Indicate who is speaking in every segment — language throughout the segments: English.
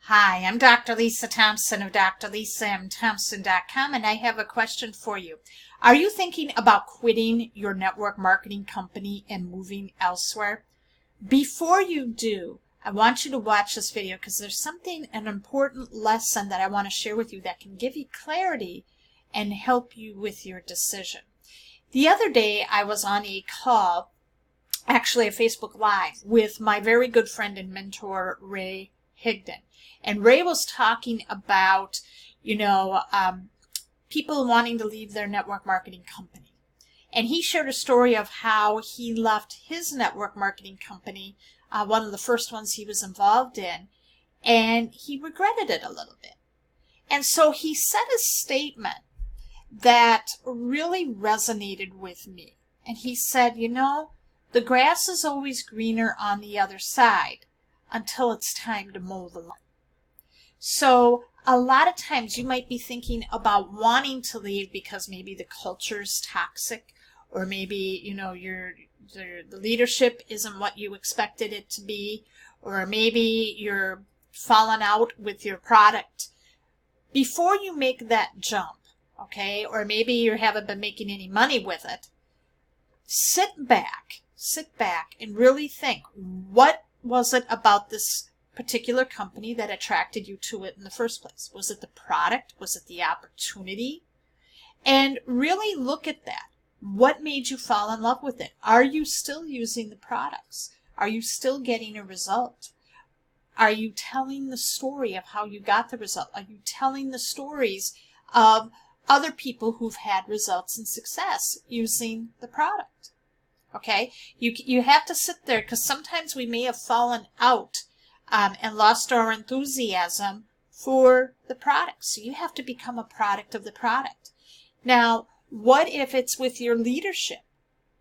Speaker 1: Hi, I'm Dr. Lisa Thompson of drlisamthompson.com, and I have a question for you. Are you thinking about quitting your network marketing company and moving elsewhere? Before you do, I want you to watch this video because there's an important lesson that I want to share with you that can give you clarity and help you with your decision. The other day, I was on a call, actually a Facebook Live, with my very good friend and mentor, Ray Higdon. And Ray was talking about, people wanting to leave their network marketing company. And he shared a story of how he left his network marketing company, one of the first ones he was involved in, and he regretted it a little bit. And so he said a statement that really resonated with me. And he said, the grass is always greener on the other side until it's time to mow the lawn. So a lot of times you might be thinking about wanting to leave because maybe the culture is toxic, or maybe, the leadership isn't what you expected it to be, or maybe you're falling out with your product. Before you make that jump, okay, or maybe you haven't been making any money with it, sit back and really think, what was it about this particular company that attracted you to it in the first place? Was it the product? Was it the opportunity? And really look at that. What made you fall in love with it? Are you still using the products? Are you still getting a result? Are you telling the story of how you got the result? Are you telling the stories of other people who've had results and success using the product? Okay, you have to sit there, because sometimes we may have fallen out and lost our enthusiasm for the product. So you have to become a product of the product. Now, what if it's with your leadership?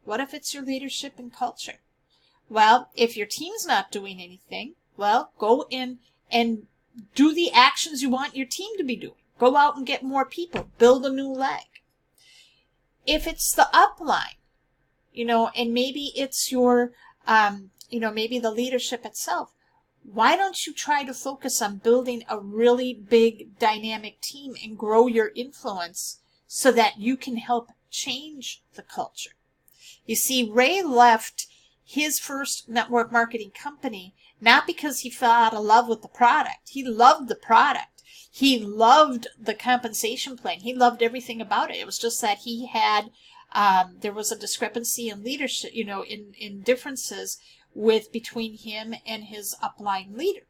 Speaker 1: What if it's your leadership and culture? Well, if your team's not doing anything, well, go in and do the actions you want your team to be doing. Go out and get more people. Build a new leg. If it's the upline, and maybe it's your, maybe the leadership itself, why don't you try to focus on building a really big dynamic team and grow your influence so that you can help change the culture? You see, Ray left his first network marketing company not because he fell out of love with the product. He loved the product. He loved the compensation plan. He loved everything about it. It was just that he had, there was a discrepancy in leadership, in differences between him and his upline leader.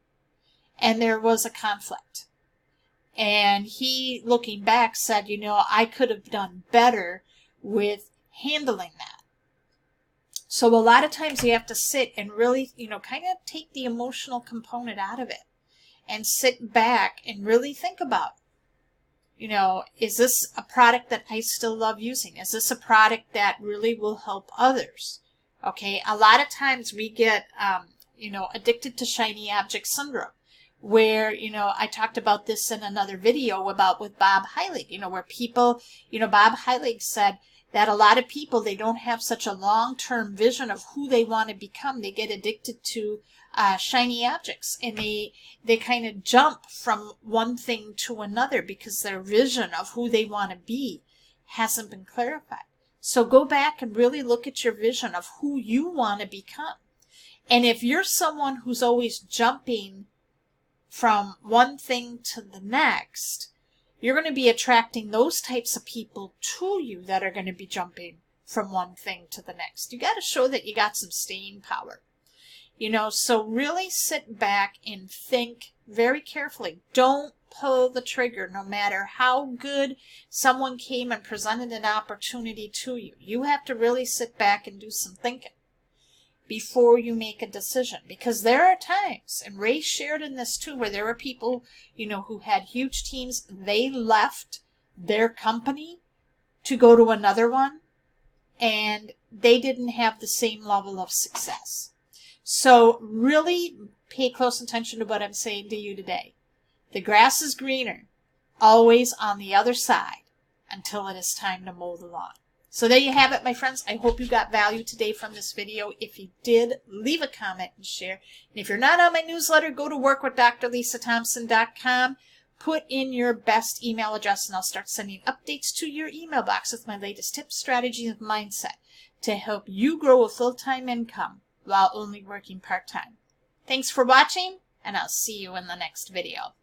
Speaker 1: And there was a conflict. And he, looking back, said, I could have done better with handling that. So a lot of times you have to sit and really, kind of take the emotional component out of it and sit back and really think about, is this a product that I still love using? Is this a product that really will help others? Okay, a lot of times we get, addicted to shiny object syndrome, where, I talked about this in another video with Bob Heilig, where people, Bob Heilig said that a lot of people, they don't have such a long-term vision of who they want to become. They get addicted to shiny objects, and they kind of jump from one thing to another because their vision of who they want to be hasn't been clarified. So go back and really look at your vision of who you want to become. And if you're someone who's always jumping from one thing to the next, you're going to be attracting those types of people to you that are going to be jumping from one thing to the next. You got to show that you got some staying power. So really sit back and think very carefully. Don't pull the trigger no matter how good someone came and presented an opportunity to you. You have to really sit back and do some thinking before you make a decision, because there are times, and Ray shared in this too, where there were people, who had huge teams. They left their company to go to another one, and they didn't have the same level of success. So really pay close attention to what I'm saying to you today. The grass is greener, always on the other side, until it is time to mow the lawn. So there you have it, my friends. I hope you got value today from this video. If you did, leave a comment and share. And if you're not on my newsletter, go to workwithdrlisathompson.com. Put in your best email address, and I'll start sending updates to your email box with my latest tips, strategies, and mindset to help you grow a full-time income while only working part-time. Thanks for watching, and I'll see you in the next video.